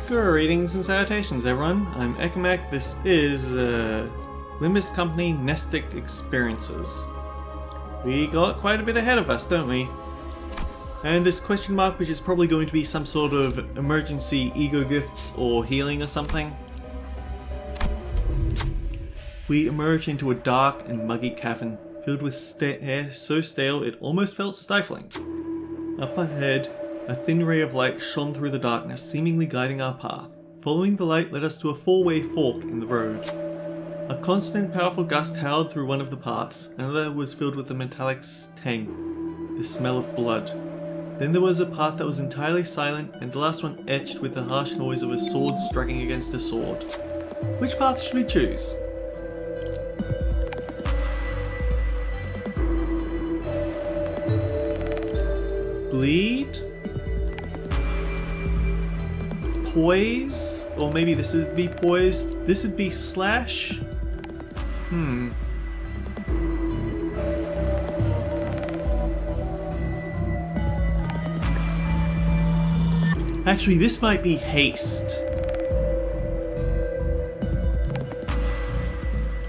Greetings and salutations, everyone. I'm Ekamek. This is Limbus Company Mnestic Experiences. We got quite a bit ahead of us, don't we? And this question mark, which is probably going to be some sort of emergency ego gifts or healing or something. We emerge into a dark and muggy cavern filled with air so stale it almost felt stifling. Up ahead, a thin ray of light shone through the darkness, seemingly guiding our path. Following the light led us to a four-way fork in the road. A constant, powerful gust howled through one of the paths, another was filled with a metallic tang, the smell of blood. Then there was a path that was entirely silent, and the last one etched with the harsh noise of a sword striking against a sword. Which path should we choose? Bleed? Poise? Or maybe this would be poise. This would be slash? Actually, this might be haste.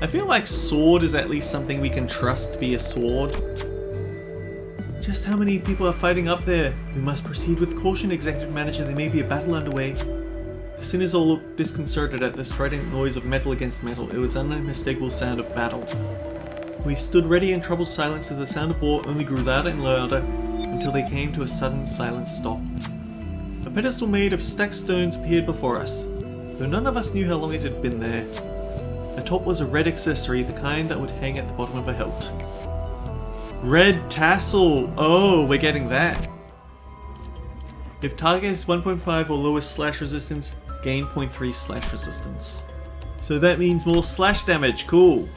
I feel like sword is at least something we can trust to be a sword. Just how many people are fighting up there? We must proceed with caution, Executive Manager. There may be a battle underway. The sinners all looked disconcerted at the strident noise of metal against metal. It was an unmistakable sound of battle. We stood ready in troubled silence as the sound of war only grew louder and louder until they came to a sudden silent stop. A pedestal made of stacked stones appeared before us, though none of us knew how long it had been there. Atop was a red accessory, the kind that would hang at the bottom of a hilt. Red tassel! Oh, we're getting that. If target is 1.5 or lower slash resistance, gain 0.3 slash resistance. So that means more slash damage, cool.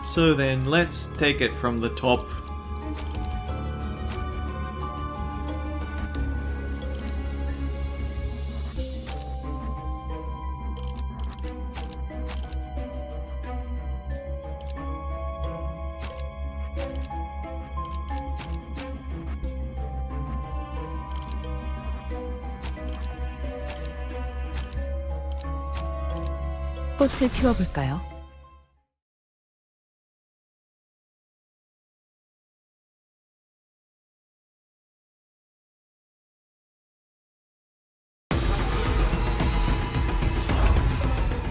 So then, let's take it from the top. 꽃을 피워볼까요?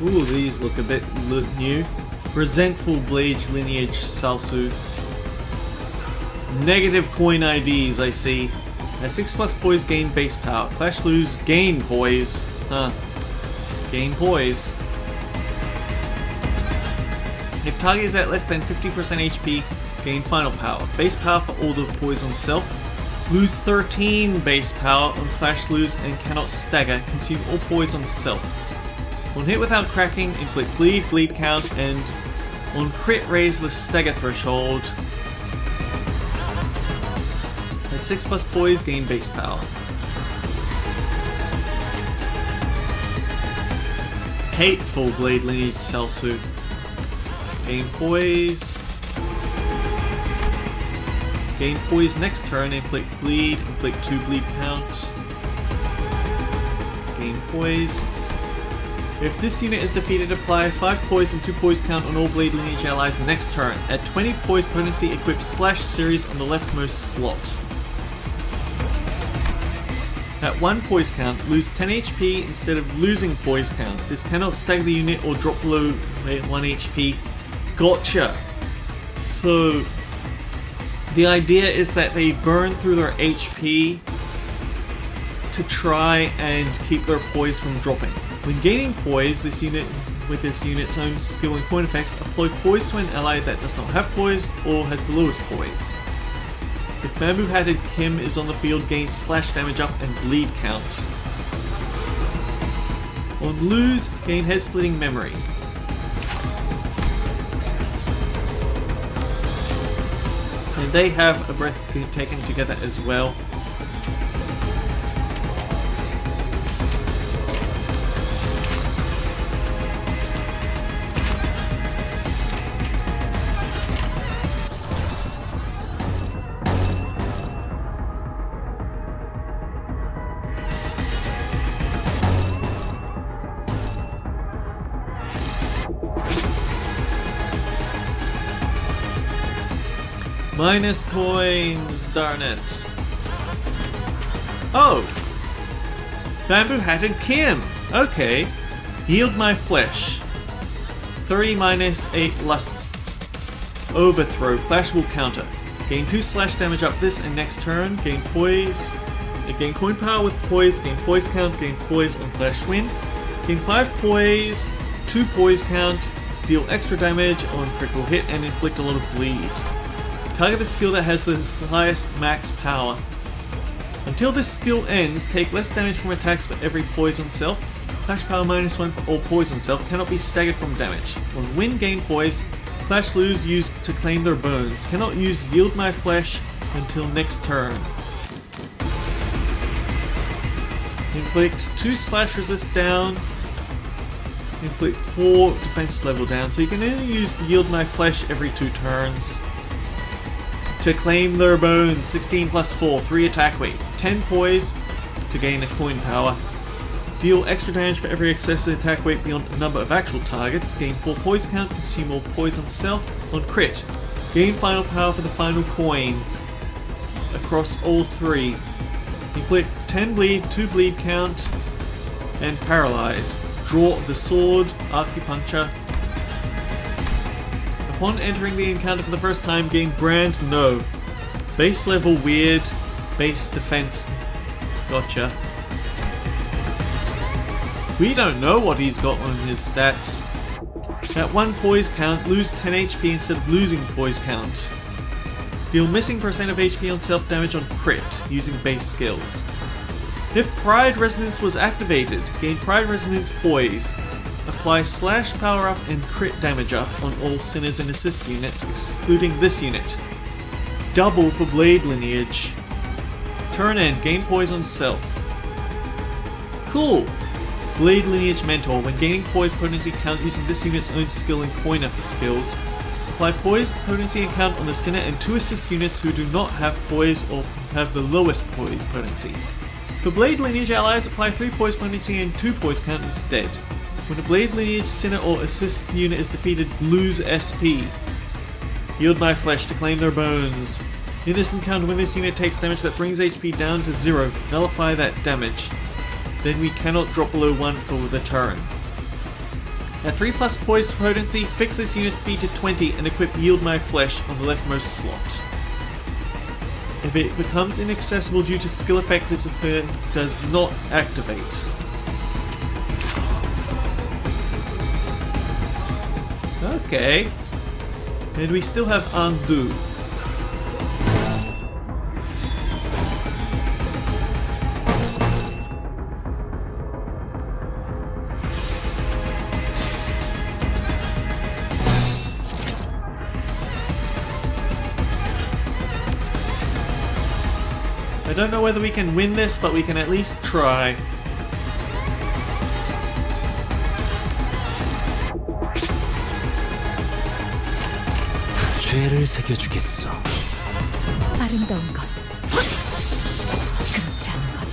Ooh, these look a bit new. Resentful Blade Lineage Salsu. Negative coin IDs, I see. At 6+ poise, gain base power. Clash lose, gain poise. Gain poise. If target is at less than 50% HP, gain final power. Base power for all the poise on self. Lose 13 base power on clash lose and cannot stagger. Consume all poise on self. On hit without cracking, inflict bleed, bleed count, and on crit raise the stagger threshold. At 6+ poise, gain base power. Hateful Blade Lineage Cellsuit. Gain poise. Gain poise next turn, inflict 2 bleed count. Gain poise. If this unit is defeated, apply 5 poise and 2 poise count on all Blade Lineage allies next turn. At 20 poise potency, equip slash series on the leftmost slot. At 1 poise count, lose 10 HP instead of losing poise count. This cannot stagger the unit or drop below 1 HP. Gotcha! So, the idea is that they burn through their HP to try and keep their poise from dropping. When gaining poise, this unit's own skill and point effects, apply poise to an ally that does not have poise or has the lowest poise. If Bamboo Hatted Kim is on the field, gain slash damage up and bleed count. On lose, gain head splitting memory. And they have a breath taken together as well. Minus coins, darn it. Oh! Bamboo Hatted Kim! Okay. Yield my flesh. 3 minus 8 lusts. Overthrow. Clash will counter. Gain 2 slash damage up this and next turn. Gain poise. Gain coin power with poise. Gain poise count. Gain poise on Clash Win. Gain 5 poise. 2 poise count. Deal extra damage on critical hit and inflict a lot of bleed. Target the skill that has the highest max power. Until this skill ends, take less damage from attacks for every poison self. Clash power -1 for all poison self. Cannot be staggered from damage. On win, gain poise. Clash lose used to claim their bones. Cannot use yield my flesh until next turn. Inflict 2 slash resist down. Inflict 4 defense level down. So you can only use yield my flesh every 2 turns. To claim their bones, 16 plus 4, 3 attack weight, 10 poise to gain a coin power. Deal extra damage for every excessive attack weight beyond a number of actual targets. Gain 4 poise count, consume more poise on self. On crit, gain final power for the final coin across all 3. Inflict 10 bleed, 2 bleed count, and paralyze. Draw the sword, acupuncture. Upon entering the encounter for the first time, gain Brand No. Base level weird, base defense. Gotcha. We don't know what he's got on his stats. At 1 poise count, lose 10 HP instead of losing poise count. Deal missing percent of HP on self damage on crit using base skills. If Pride Resonance was activated, gain Pride Resonance poise. Apply slash power up and crit damage up on all Sinners and Assist units, excluding this unit. Double for Blade Lineage. Turn end, gain poise on self. Cool! Blade Lineage Mentor. When gaining poise potency count using this unit's own skill and coiner for skills. Apply poise potency and count on the Sinner and 2 assist units who do not have poise or have the lowest poise potency. For Blade Lineage allies, apply 3 poise potency and 2 poise count instead. When a Blade Lineage Sinner or Assist unit is defeated, lose SP. Yield my flesh to claim their bones. In this encounter, when this unit takes damage that brings HP down to 0, nullify that damage. Then we cannot drop below 1 for the turn. At 3 plus poise potency, fix this unit's speed to 20 and equip Yield my flesh on the leftmost slot. If it becomes inaccessible due to skill effect, this effect does not activate. Okay. And we still have Undo. I don't know whether we can win this, but we can at least try. 죄를 새겨주겠어. 아름다운 것. 그렇지 않은 것.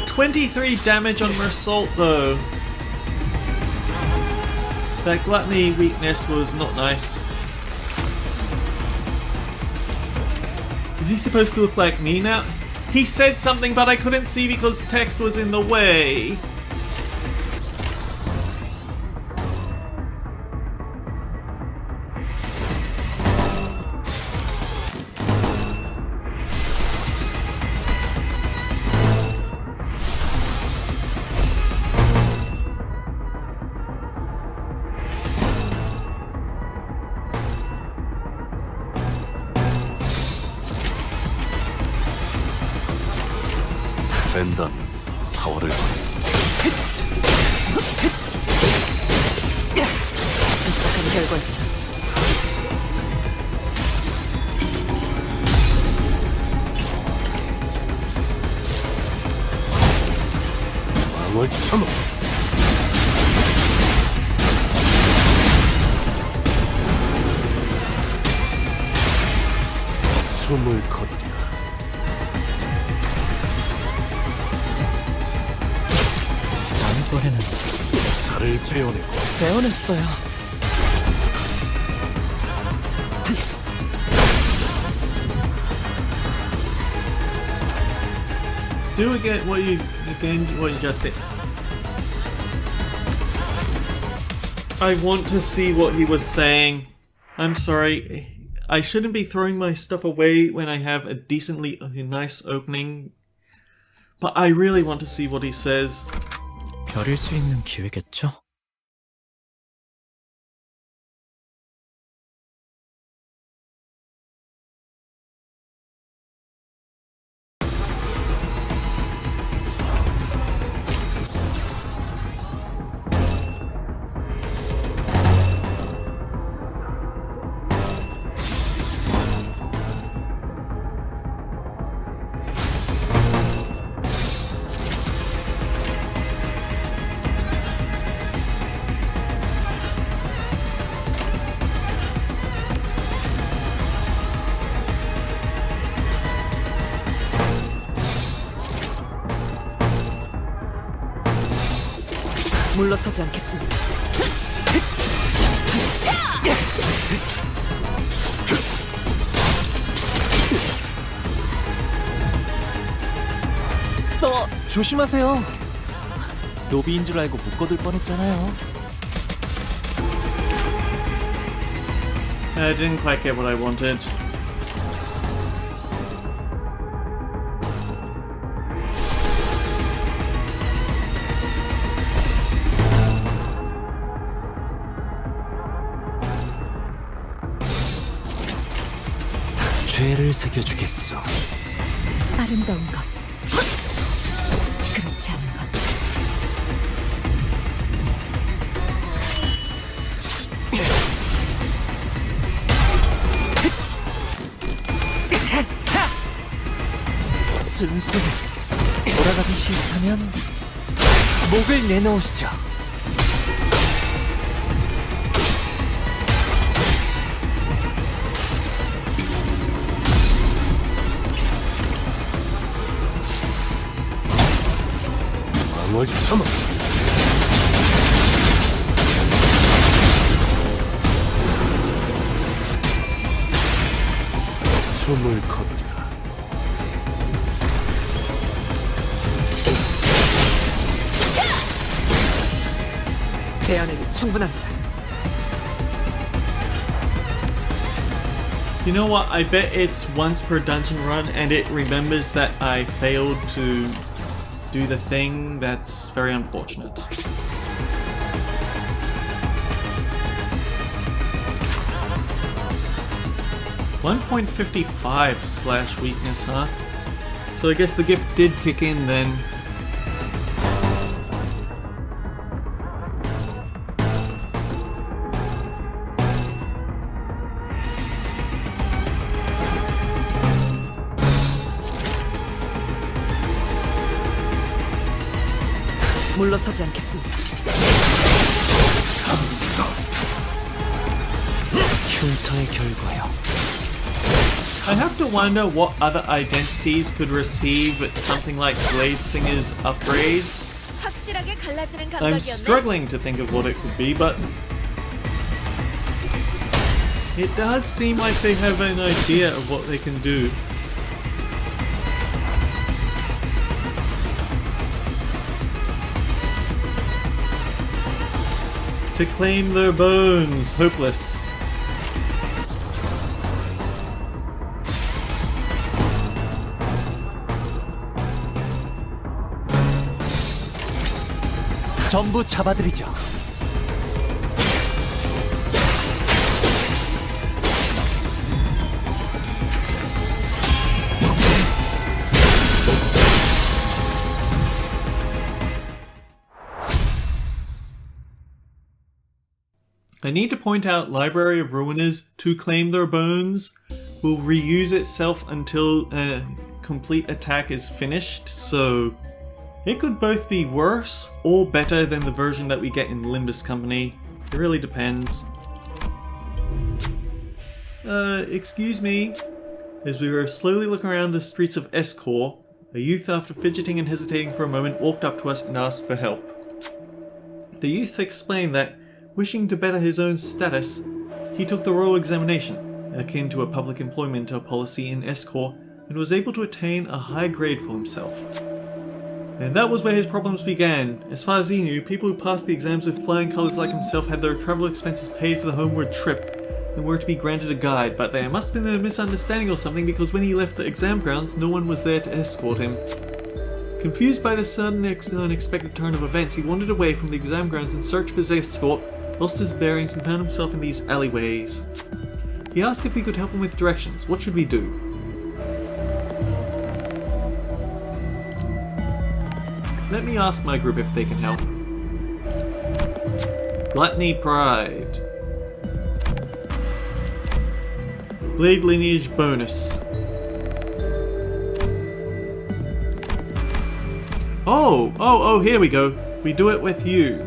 $23 damage on Mersault though. That gluttony weakness was not nice. Is he supposed to look like me now? He said something but I couldn't see because text was in the way. 된다면 사월을 침착한 결과였어. 왕을 쳐놓. 숨을 거두리라. 다음번에는 살을 빼어내고 배워냈어요. Do again what you just did. I want to see what he was saying. I'm sorry. I shouldn't be throwing my stuff away when I have a decently nice opening. But I really want to see what he says. 별일 수 있는 기회겠죠? 물러서지 않겠습니다. 조심하세요. 노비인 줄 알고 묶어둘 뻔했잖아요. I didn't quite get what I wanted. 죄를 새겨주겠어. 아름다운 것, 그렇지 않은 것. 슬슬 돌아가기 싫다면 목을 내놓으시죠. 마음을 참아. 숨을 거두리라. 대안에는 충분합니다. You know what? I bet it's once per dungeon run and it remembers that I failed to do the thing. That's very unfortunate. (1.55/weakness), huh? So I guess the gift did kick in then. 물러서지 않겠습니다. 흉터의 결과요. I have to wonder what other identities could receive something like Blade Singer's upgrades. 확실하게 갈라지는 I'm struggling to think of what it could be, but it does seem like they have an idea of what they can do. To claim their bones, hopeless. 전부 잡아드리죠. I need to point out Library of Ruiners, to claim their bones, will reuse itself until a complete attack is finished, so it could both be worse or better than the version that we get in Limbus Company. It really depends. Excuse me. As we were slowly looking around the streets of Escort, a youth, after fidgeting and hesitating for a moment, walked up to us and asked for help. The youth explained that, wishing to better his own status, he took the royal examination, akin to a public employment policy in Escort, and was able to attain a high grade for himself. And that was where his problems began. As far as he knew, people who passed the exams with flying colours like himself had their travel expenses paid for the homeward trip, and were to be granted a guide, but there must have been a misunderstanding or something, because when he left the exam grounds, no one was there to escort him. Confused by the sudden unexpected turn of events, he wandered away from the exam grounds in search of his escort, lost his bearings, and found himself in these alleyways. He asked if we could help him with directions. What should we do? Let me ask my group if they can help. Gluttony Pride. Blade Lineage bonus. Oh, here we go. We do it with you.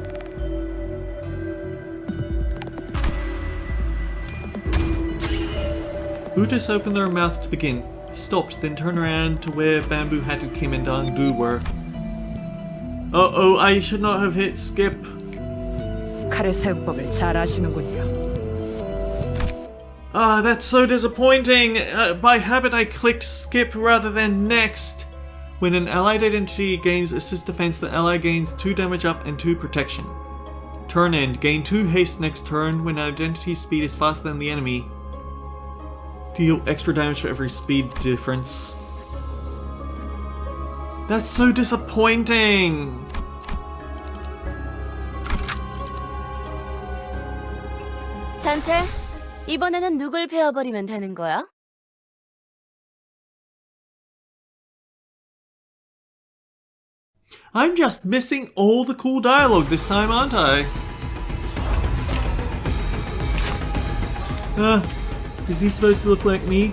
Buddhists opened their mouth to begin, stopped, then turned around to where bamboo-hatted Kim and Dangdu were. I should not have hit skip. 칼의 사용법을 잘 아시는군요. That's so disappointing! By habit I clicked skip rather than next. When an allied identity gains assist defense, the ally gains 2 damage up and 2 protection. Turn end, gain 2 haste next turn when an identity's speed is faster than the enemy. Deal extra damage for every speed difference. That's so disappointing! 단테, 이번에는 누굴 베어버리면 되는 거야? I'm just missing all the cool dialogue this time, aren't I? Is he supposed to look like me?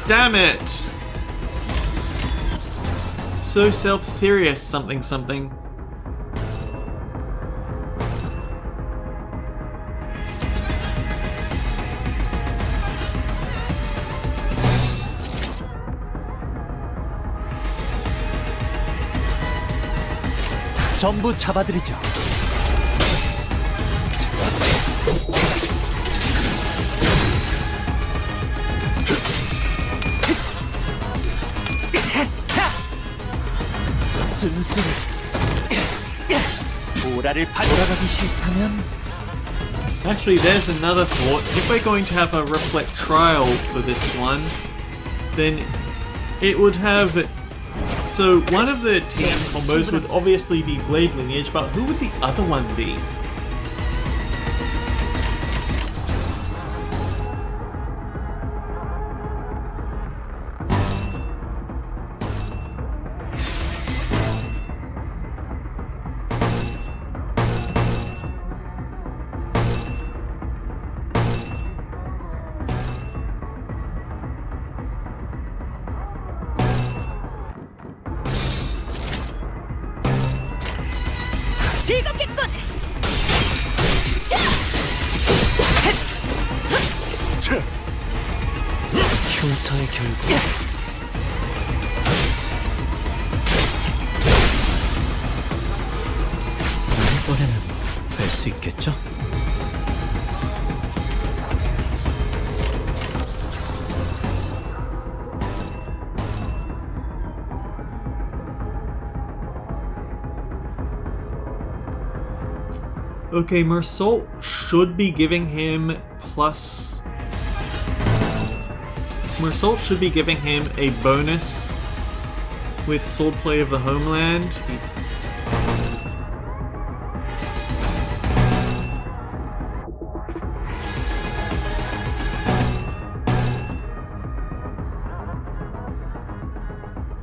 Damn it! So self-serious something something. 전부 잡아드리죠. 순순히 오라를 돌아가기 싫다면. Actually, there's another thought. If we're going to have a reflect trial for this one, then it would have... So one of the team combos would obviously be Blade Lineage, but who would the other one be? 즐겁겠군! 흉터의 결국. 이번에는 뵐 수 있겠죠? Okay, Mersault should be giving him plus... Mersault should be giving him a bonus with Swordplay of the Homeland.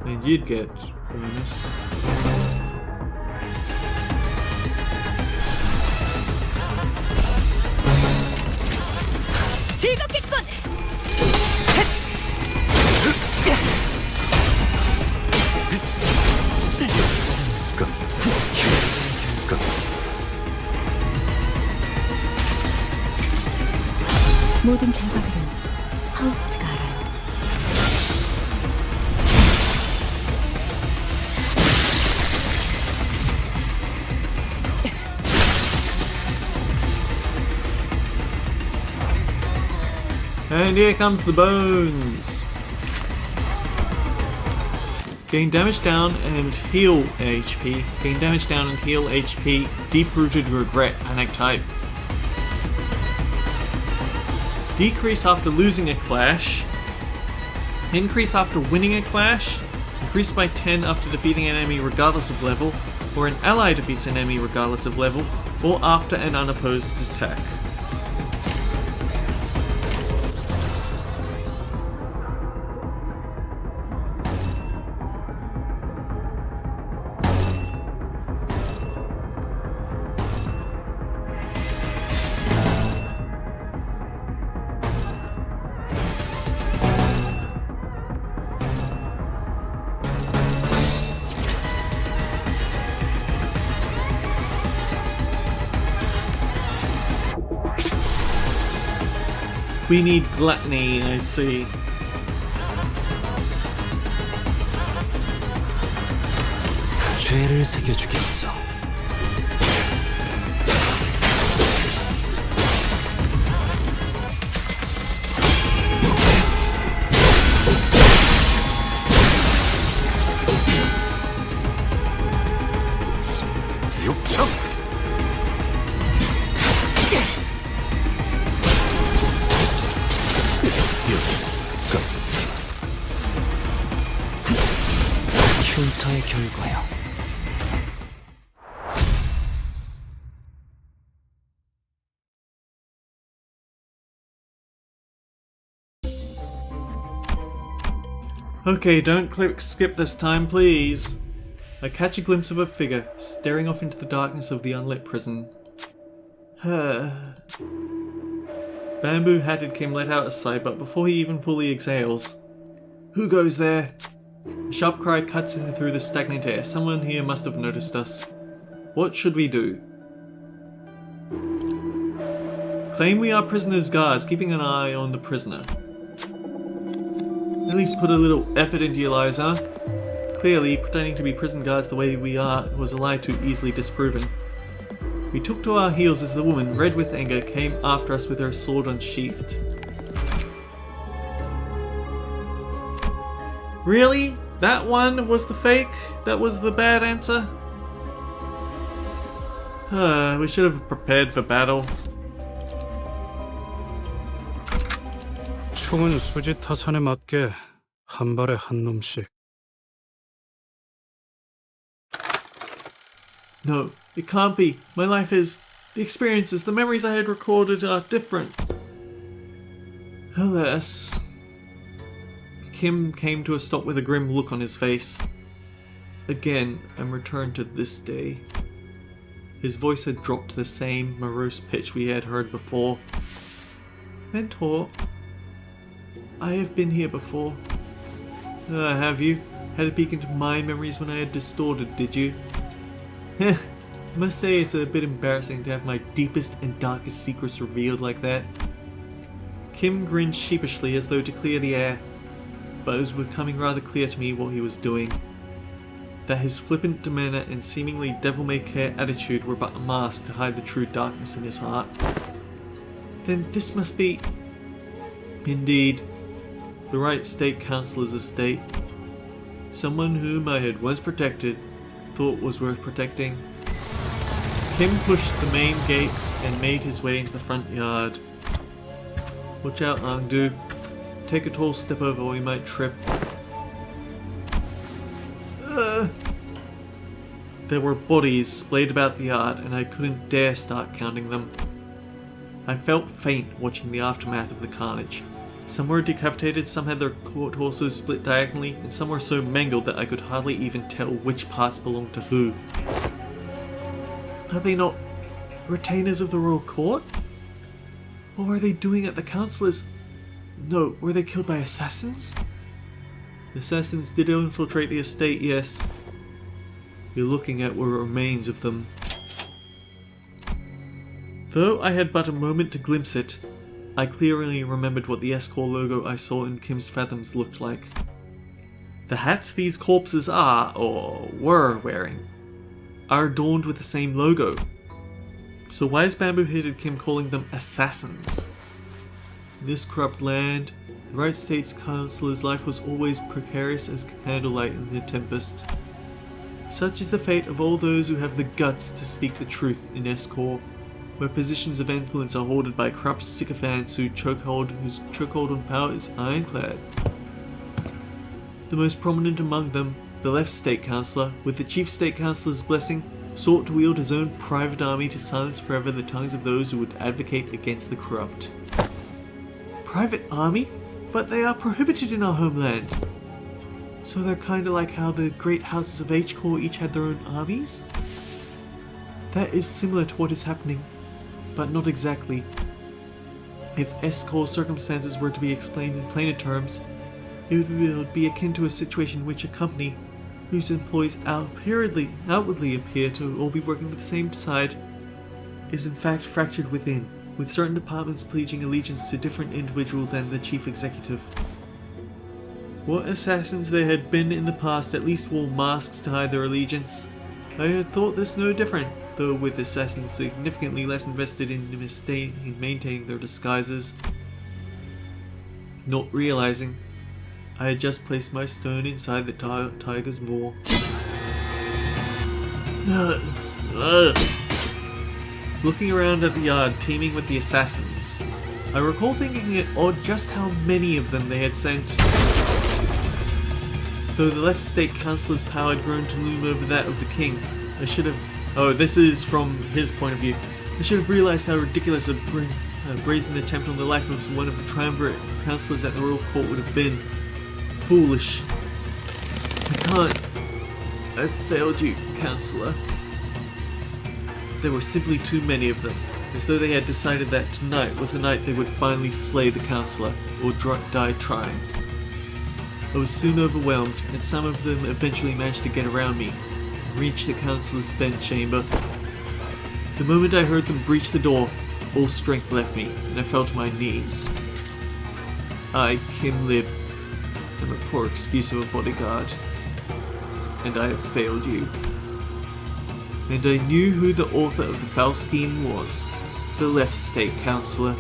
And you'd get bonus. 즐겁겠군! 모든 결과들은 파우스트가 And here comes the bones. Gain damage down and heal HP. Gain damage down and heal HP. Deep-rooted regret, panic type. Decrease after losing a clash. Increase after winning a clash. Increase by 10 after defeating an enemy regardless of level, or an ally defeats an enemy regardless of level, or after an unopposed attack. We need gluttony, I see. 죄를 새겨주겠어. 육청! 흉터의 결과요. Okay, don't skip this time, please. I catch a glimpse of a figure, staring off into the darkness of the unlit prison. Bamboo-hatted Kim let out a sigh, but before he even fully exhales, "Who goes there?" A sharp cry cuts through the stagnant air. Someone here must have noticed us. What should we do? Claim we are prisoners' guards, keeping an eye on the prisoner. At least put a little effort into your lives, huh? Clearly, pretending to be prison guards the way we are was a lie too easily disproven. We took to our heels as the woman, red with anger, came after us with her sword unsheathed. Really? That one was the fake? That was the bad answer? We should have prepared for battle. 총은 수지 타산에 맞게 한 발에 한 놈씩. No, it can't be. My life is... The experiences, the memories I had recorded are different. Alas... Kim came to a stop with a grim look on his face. Again, I'm returned to this day. His voice had dropped to the same morose pitch we had heard before. Mentor, I have been here before. Have you? Had a peek into my memories when I had distorted, did you? I must say it's a bit embarrassing to have my deepest and darkest secrets revealed like that. Kim grinned sheepishly as though to clear the air, but it was becoming rather clear to me what he was doing. That his flippant demeanour and seemingly devil-may-care attitude were but a mask to hide the true darkness in his heart. Then this must be... Indeed, the right state councillor's estate. Someone whom I had once protected, thought was worth protecting. Kim pushed the main gates and made his way into the front yard. Watch out, Angdu. Take a tall step over or you might trip. There were bodies splayed about the yard and I couldn't dare start counting them. I felt faint watching the aftermath of the carnage. Some were decapitated, some had their torsos split diagonally, and some were so mangled that I could hardly even tell which parts belonged to who. Are they not retainers of the royal court? What were they doing at the councillors? No, were they killed by assassins? The assassins did infiltrate the estate, yes. You're looking at were remains of them. Though I had but a moment to glimpse it, I clearly remembered what the S-Corps logo I saw in Kim's Fathoms looked like. The hats these corpses are, or were wearing, are adorned with the same logo. So why is Bamboo-Headed Kim calling them assassins? In this corrupt land, the Right States Councilor's life was always precarious as candlelight in the tempest. Such is the fate of all those who have the guts to speak the truth in Escort, where positions of influence are hoarded by corrupt sycophants whose chokehold on power is ironclad. The most prominent among them, the Left State Councilor, with the Chief State Councilor's blessing, sought to wield his own private army to silence forever the tongues of those who would advocate against the corrupt. Private army? But they are prohibited in our homeland. So they're kinda like how the great houses of H-Core each had their own armies? That is similar to what is happening, but not exactly. If S-Core's circumstances were to be explained in plainer terms, it would be akin to a situation in which a company, whose employees outwardly appear to all be working for the same side, is in fact fractured within, with certain departments pledging allegiance to different individuals than the chief executive. What assassins there had been in the past at least wore masks to hide their allegiance. I had thought this no different, though with assassins significantly less invested in maintaining their disguises. Not realizing, I had just placed my stone inside the tiger's maw. Looking around at the yard teeming with the assassins, I recall thinking it odd just how many of them they had sent. Though the Left State Councilor's power had grown to loom over that of the king, I should have... Oh, this is from his point of view. I should have realized how ridiculous a brazen attempt on the life of one of the triumvirate councillors at the royal court would have been. Foolish. I can't. I failed you, councillor. There were simply too many of them, as though they had decided that tonight was the night they would finally slay the councillor, or die trying. I was soon overwhelmed, and some of them eventually managed to get around me, and reach the councillor's bedchamber. The moment I heard them breach the door, all strength left me, and I fell to my knees. I, Kim Lib, am a poor excuse of a bodyguard, and I have failed you. And I knew who the author of the foul scheme was, the Left State Councilor.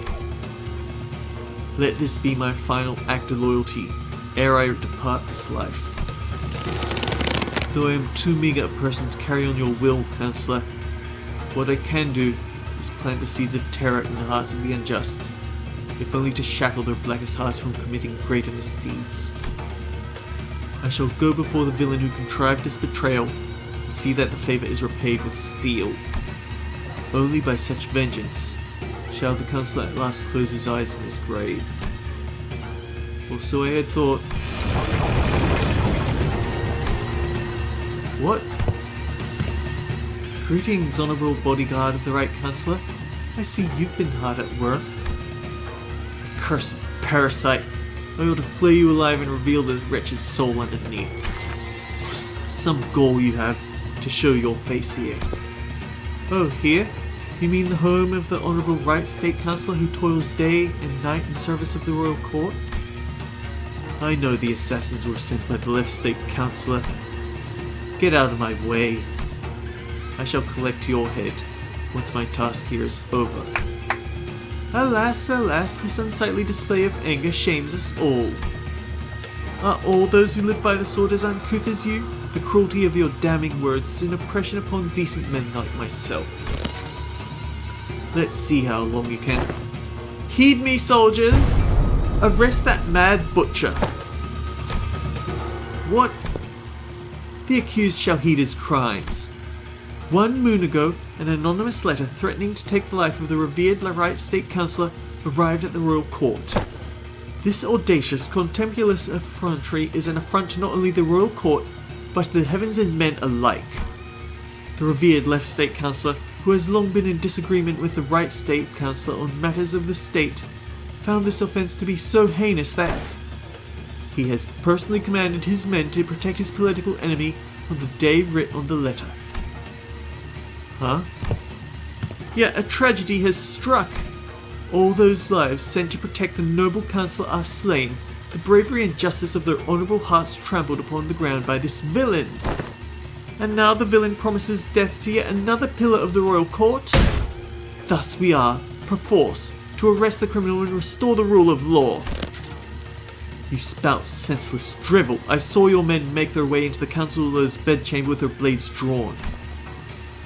Let this be my final act of loyalty, ere I depart this life. Though I am too meagre a person to carry on your will, Councillor, what I can do is plant the seeds of terror in the hearts of the unjust, if only to shackle their blackest hearts from committing greater misdeeds. I shall go before the villain who contrived this betrayal, and see that the favour is repaid with steel. Only by such vengeance shall the Councillor at last close his eyes in his grave. Or so I had thought. What? Greetings, honourable bodyguard of the Right Councillor. I see you've been hard at work. Accursed parasite! I ought to flay you alive and reveal the wretched soul underneath. Some goal you have to show your face here. Oh, here? You mean the home of the Honourable Right State Councillor who toils day and night in service of the royal court? I know the assassins were sent by the Left State Councillor. Get out of my way. I shall collect your head once my task here is over. Alas, alas, this unsightly display of anger shames us all. Are all those who live by the sword as uncouth as you? The cruelty of your damning words is an oppression upon decent men like myself. Let's see how long you can. Heed me, soldiers! Arrest that mad butcher! What? The accused shall heed his crimes. 1 moon ago, an anonymous letter threatening to take the life of the revered Right State Councillor arrived at the royal court. This audacious, contemptuous effrontery is an affront to not only the royal court, but to the heavens and men alike. The revered Left State Councillor, who has long been in disagreement with the Right State Councillor on matters of the state, found this offence to be so heinous that he has personally commanded his men to protect his political enemy on the day writ on the letter. Huh? Yet a tragedy has struck. All those lives sent to protect the noble councillor are slain, the bravery and justice of their honourable hearts trampled upon the ground by this villain. And now the villain promises death to yet another pillar of the royal court? Thus we are, perforce, to arrest the criminal and restore the rule of law. You spout senseless drivel. I saw your men make their way into the councillor's bedchamber with their blades drawn.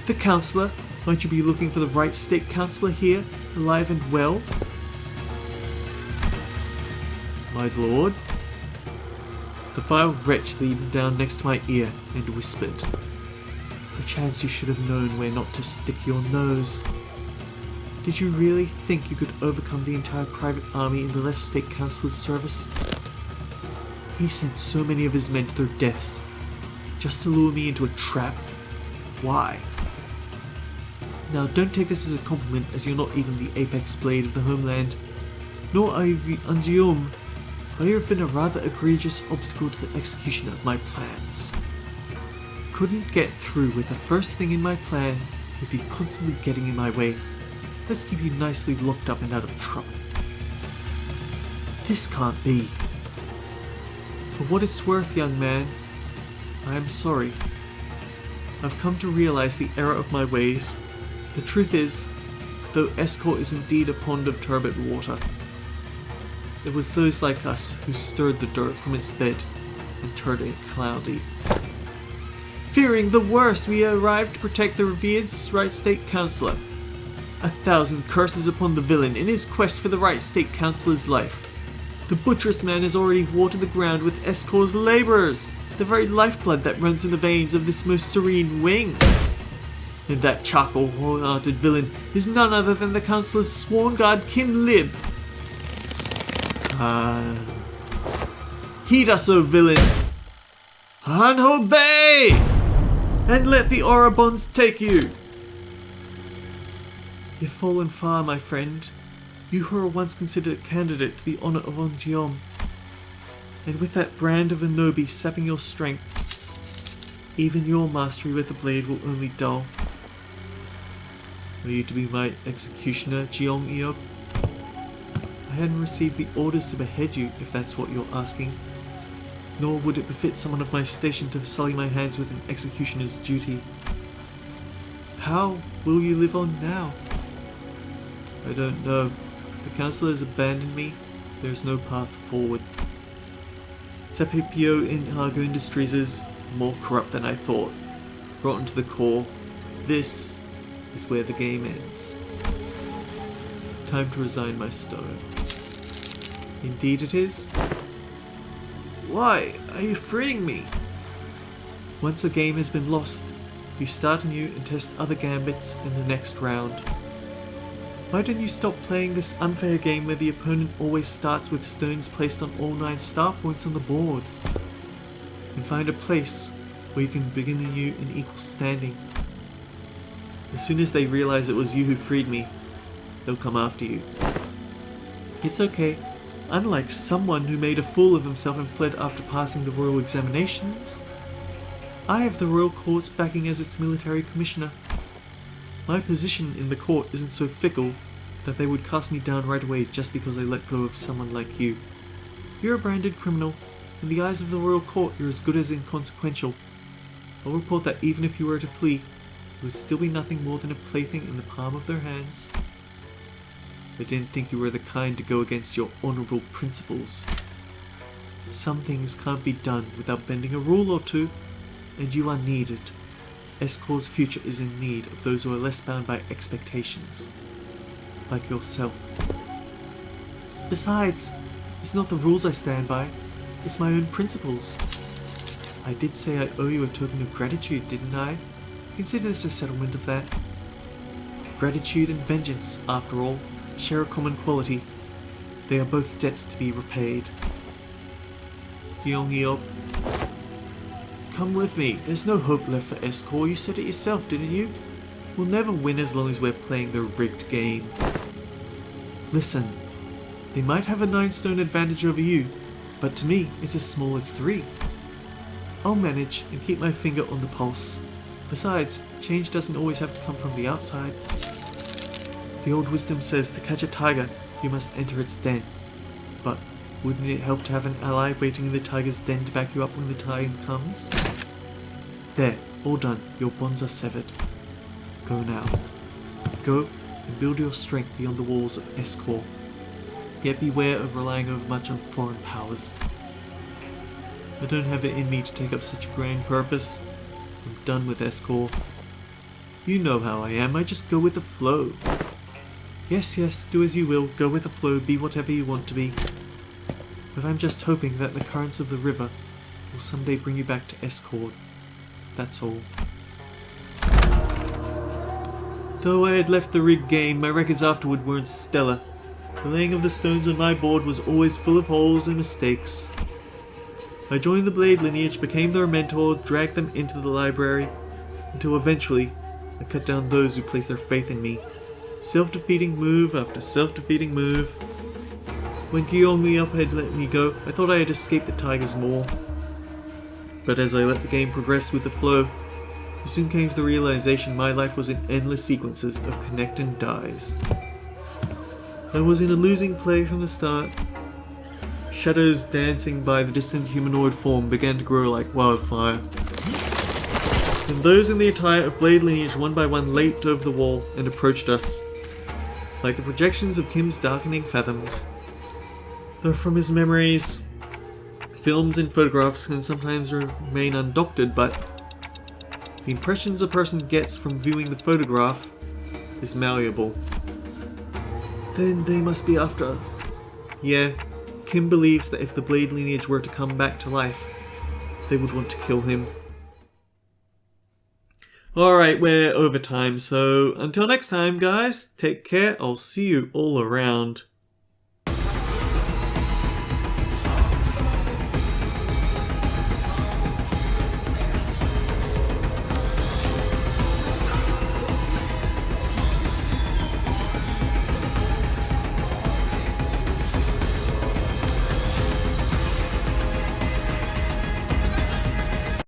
The councillor? Might you be looking for the right state councillor here, alive and well? My lord? The vile wretch leaned down next to my ear and whispered, "Perchance you should have known where not to stick your nose. Did you really think you could overcome the entire private army in the left state councillor's service? He sent so many of his men to their deaths, just to lure me into a trap. Why? Now don't take this as a compliment, as you're not even the apex blade of the homeland, nor are you the Untitled, but you have been a rather egregious obstacle to the execution of my plans. Couldn't get through with the first thing in my plan, would be constantly getting in my way. Let's keep you nicely locked up and out of trouble. This can't be. For what it's worth, young man, I am sorry. I've come to realize the error of my ways. The truth is, though Escort is indeed a pond of turbid water, it was those like us who stirred the dirt from its bed and turned it cloudy. Fearing the worst, we arrived to protect the revered right state councillor. 1,000 curses upon the villain in his quest for the right state councillor's life. The butcherous man has already watered the ground with Escort's labourers, the very lifeblood that runs in the veins of this most serene wing. And that charcoal wholehearted villain is none other than the councillor's sworn guard Kim Lib. Heed us, O villain, and obey, and let the aura bonds take you. You've fallen far, my friend. You who were once considered a candidate to the honour of Untitled. And with that brand of Anobi sapping your strength, even your mastery with the blade will only dull. Are you to be my executioner, Jeong Eop? I hadn't received the orders to behead you, if that's what you're asking. Nor would it befit someone of my station to sully my hands with an executioner's duty. How will you live on now? I don't know. If the councillor has abandoned me, there is no path forward. Sapipio in Argo Industries is more corrupt than I thought. Rotten to the core. This is where the game ends. Time to resign my stone. Indeed it is. Why are you freeing me? Once a game has been lost, you start anew and test other gambits in the next round. Why don't you stop playing this unfair game where the opponent always starts with stones placed on all 9 star points on the board, and find a place where you can begin anew in equal standing. As soon as they realize it was you who freed me, they'll come after you. It's okay. Unlike someone who made a fool of himself and fled after passing the royal examinations, I have the royal court's backing as its military commissioner. My position in the court isn't so fickle that they would cast me down right away just because I let go of someone like you. You're a branded criminal. In the eyes of the royal court, you're as good as inconsequential. I'll report that even if you were to flee, it would still be nothing more than a plaything in the palm of their hands. I didn't think you were the kind to go against your honourable principles. Some things can't be done without bending a rule or two, and you are needed. Escort's future is in need of those who are less bound by expectations, like yourself. Besides, it's not the rules I stand by, it's my own principles. I did say I owe you a token of gratitude, didn't I? Consider this a settlement of that. Gratitude and vengeance, after all, share a common quality. They are both debts to be repaid. Jeong Eop, come with me. There's no hope left for Escort. You said it yourself, didn't you? We'll never win as long as we're playing the rigged game. Listen, they might have a 9-stone advantage over you, but to me, it's as small as 3. I'll manage and keep my finger on the pulse. Besides, change doesn't always have to come from the outside. The old wisdom says to catch a tiger, you must enter its den. But wouldn't it help to have an ally waiting in the tiger's den to back you up when the time comes? There, all done. Your bonds are severed. Go now. Go and build your strength beyond the walls of Escor. Yet beware of relying overmuch on foreign powers. I don't have it in me to take up such a grand purpose. I'm done with Escor. You know how I am, I just go with the flow. Yes, yes, do as you will, go with the flow, be whatever you want to be. But I'm just hoping that the currents of the river will someday bring you back to Escor. That's all. Though I had left the rig game, my records afterward weren't stellar. The laying of the stones on my board was always full of holes and mistakes. I joined the Blade lineage, became their mentor, dragged them into the library, until eventually I cut down those who placed their faith in me. Self-defeating move after self-defeating move. When Guillaume Up had let me go, I thought I had escaped the Tiger's Maw. But as I let the game progress with the flow, I soon came to the realization my life was in endless sequences of connect and dies. I was in a losing play from the start. Shadows dancing by the distant humanoid form began to grow like wildfire. And those in the attire of Blade lineage one by one leaped over the wall and approached us, like the projections of Kim's darkening fathoms. Though from his memories, films and photographs can sometimes remain undoctored, but the impressions a person gets from viewing the photograph is malleable. Then they must be after... Yeah, Kim believes that if the Blade lineage were to come back to life, they would want to kill him. Alright, we're over time, so until next time, guys, take care. I'll see you all around.